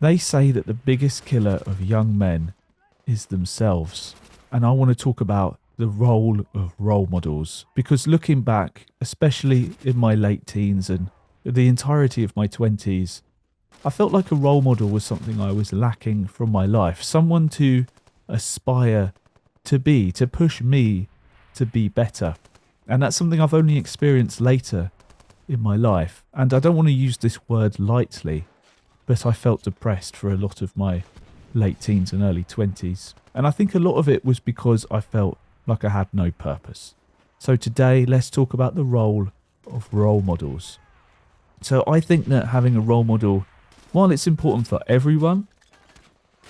They say that the biggest killer of young men is themselves. And I want to talk about the role of role models because looking back, especially in my late teens and the entirety of my 20s, I felt like a role model was something I was lacking from my life. Someone to aspire to be, to push me to be better. And that's something I've only experienced later in my life. And I don't want to use this word lightly, but I felt depressed for a lot of my late teens and early 20s. And I think a lot of it was because I felt like I had no purpose. So today, let's talk about the role of role models. So I think that having a role model, while it's important for everyone,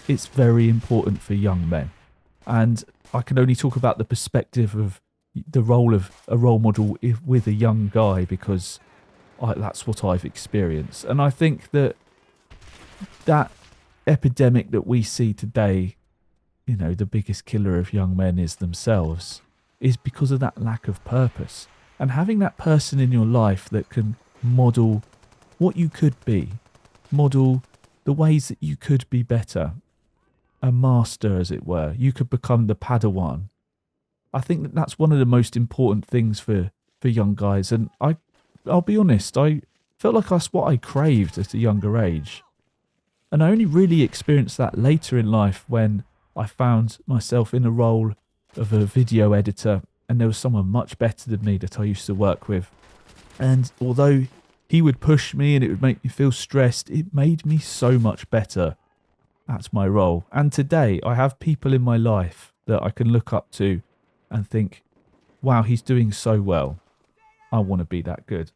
it's very important for young men. And I can only talk about the perspective of the role of a role model with a young guy because that's what I've experienced. And I think that epidemic that we see today, the biggest killer of young men is themselves, is because of that lack of purpose. And having that person in your life that can model what you could be, model the ways that you could be better, a master as it were, you could become the Padawan. I think that that's one of the most important things for young guys. And I'll be honest, I felt like that's what I craved at a younger age. And I only really experienced that later in life when I found myself in a role of a video editor and there was someone much better than me that I used to work with. And although he would push me and it would make me feel stressed, it made me so much better at my role. And today I have people in my life that I can look up to and think, wow, he's doing so well. I want to be that good.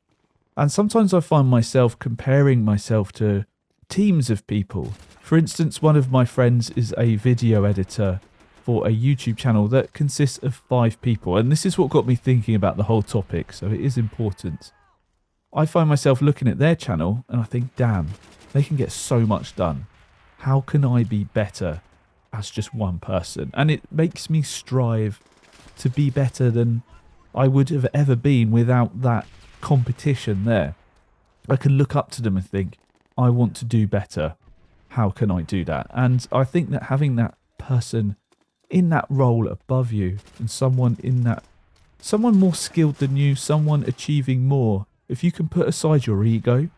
And sometimes I find myself comparing myself to teams of people. For instance, one of my friends is a video editor for a YouTube channel that consists of 5 people. And this is what got me thinking about the whole topic, so it is important. I find myself looking at their channel and I think, damn, they can get so much done. How can I be better as just one person? And it makes me strive to be better than I would have ever been without that competition there. I can look up to them and think, I want to do better. How can I do that? And I think that having that person in that role above you and someone more skilled than you, someone achieving more, if you can put aside your ego,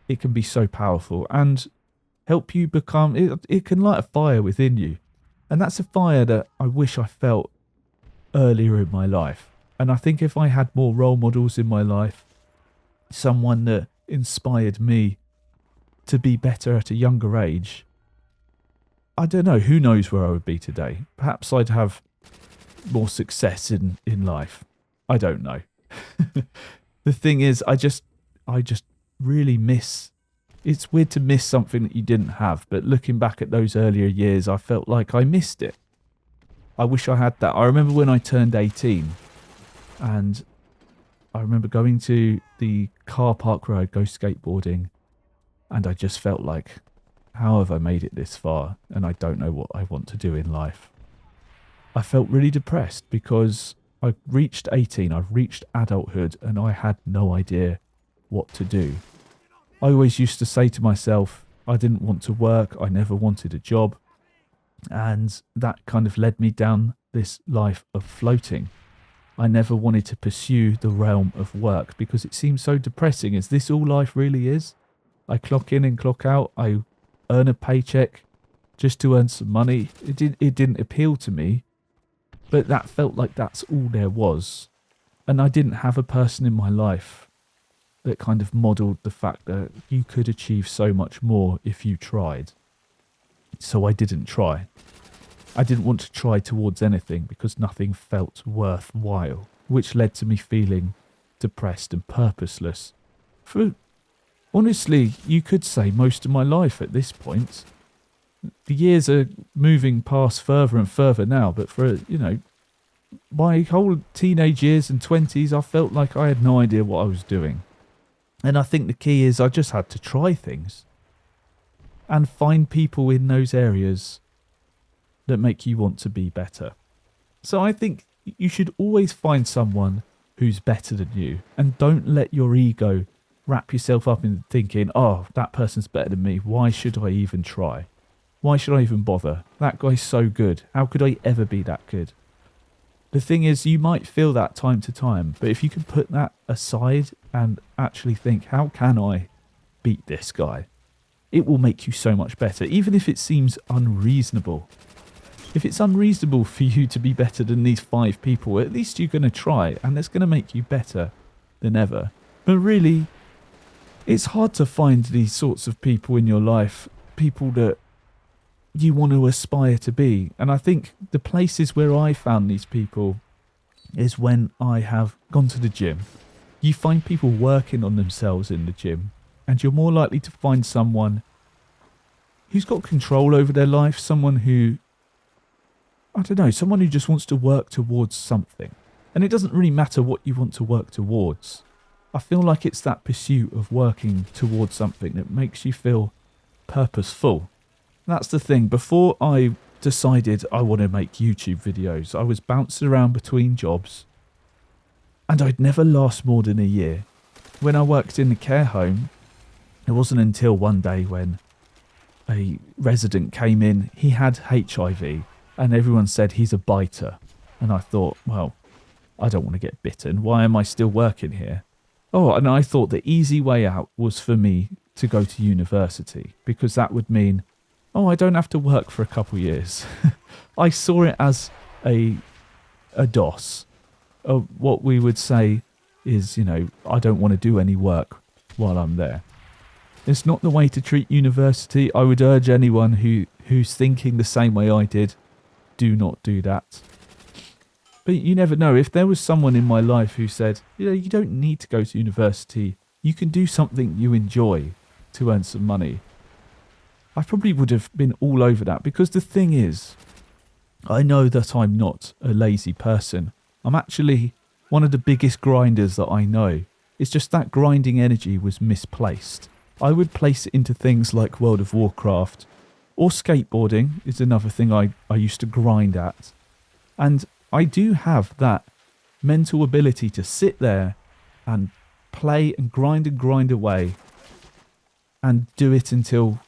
it can be so powerful and help you become, it can light a fire within you. And that's a fire that I wish I felt earlier in my life. And I think if I had more role models in my life, someone that inspired me to be better at a younger age, I don't know, who knows where I would be today. Perhaps I'd have more success in life. I don't know. The thing is, I just really miss, it's weird to miss something that you didn't have, but looking back at those earlier years, I felt like I missed it. I wish I had that. I remember when I turned 18 and I remember going to the car park where I'd go skateboarding and I just felt like, how have I made it this far? And I don't know what I want to do in life. I felt really depressed because I reached 18, I've reached adulthood and I had no idea what to do. I always used to say to myself, I didn't want to work, I never wanted a job. And that kind of led me down this life of floating. I never wanted to pursue the realm of work because it seemed so depressing. Is this all life really is? I clock in and clock out. I earn a paycheck just to earn some money. It didn't appeal to me, but that felt like that's all there was. And I didn't have a person in my life that kind of modelled the fact that you could achieve so much more if you tried. So I didn't try. I didn't want to try towards anything because nothing felt worthwhile, which led to me feeling depressed and purposeless. For honestly, you could say most of my life at this point. The years are moving past further and further now, but for, my whole teenage years and 20s, I felt like I had no idea what I was doing. And I think the key is I just had to try things and find people in those areas that make you want to be better. So I think you should always find someone who's better than you and don't let your ego wrap yourself up in thinking, oh, that person's better than me. Why should I even try? Why should I even bother? That guy's so good. How could I ever be that good? The thing is, you might feel that time to time, but if you can put that aside and actually think, how can I beat this guy? It will make you so much better, even if it seems unreasonable. If it's unreasonable for you to be better than these 5 people, at least you're going to try, and it's going to make you better than ever. But really, it's hard to find these sorts of people in your life, people that you want to aspire to be. And I think the places where I found these people is when I have gone to the gym. You find people working on themselves in the gym, and you're more likely to find someone who's got control over their life, someone who, I don't know, someone who just wants to work towards something. And it doesn't really matter what you want to work towards. I feel like it's that pursuit of working towards something that makes you feel purposeful. That's the thing. Before I decided I want to make YouTube videos, I was bouncing around between jobs, and I'd never last more than a year. When I worked in the care home, it wasn't until one day when a resident came in, he had HIV, and everyone said he's a biter. And I thought, well, I don't want to get bitten. Why am I still working here? Oh, and I thought the easy way out was for me to go to university, because that would mean, oh, I don't have to work for a couple years. I saw it as a DOS. What we would say is, I don't want to do any work while I'm there. It's not the way to treat university. I would urge anyone who's thinking the same way I did, do not do that. But you never know. If there was someone in my life who said, you don't need to go to university, you can do something you enjoy to earn some money, I probably would have been all over that. Because the thing is, I know that I'm not a lazy person. I'm actually one of the biggest grinders that I know. It's just that grinding energy was misplaced. I would place it into things like World of Warcraft, or skateboarding is another thing I used to grind at. And I do have that mental ability to sit there and play and grind away and do it until,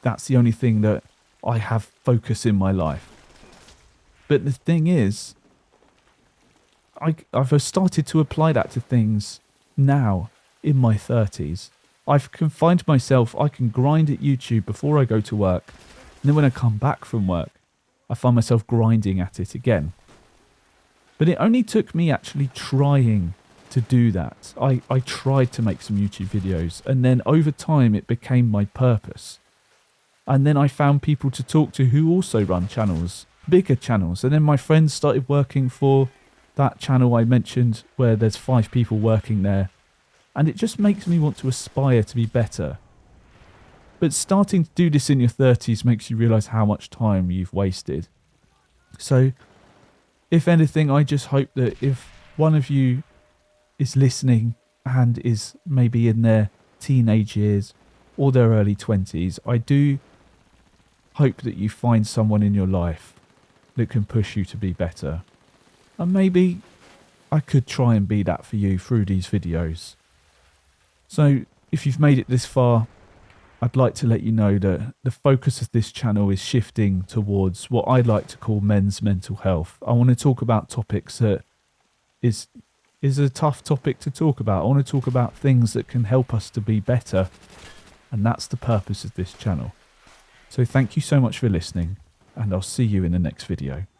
that's the only thing that I have focus in my life. But the thing is, I've started to apply that to things now in my 30s. I've confined myself, I can grind at YouTube before I go to work. And then when I come back from work, I find myself grinding at it again. But it only took me actually trying to do that. I tried to make some YouTube videos, and then over time it became my purpose. And then I found people to talk to who also run channels, bigger channels. And then my friends started working for that channel I mentioned where there's 5 people working there. And it just makes me want to aspire to be better. But starting to do this in your 30s makes you realise how much time you've wasted. So, if anything, I just hope that if one of you is listening and is maybe in their teenage years or their early 20s, I do hope that you find someone in your life that can push you to be better. And maybe I could try and be that for you through these videos. So if you've made it this far, I'd like to let you know that the focus of this channel is shifting towards what I like to call men's mental health. I want to talk about topics that is a tough topic to talk about. I want to talk about things that can help us to be better. And that's the purpose of this channel. So thank you so much for listening, and I'll see you in the next video.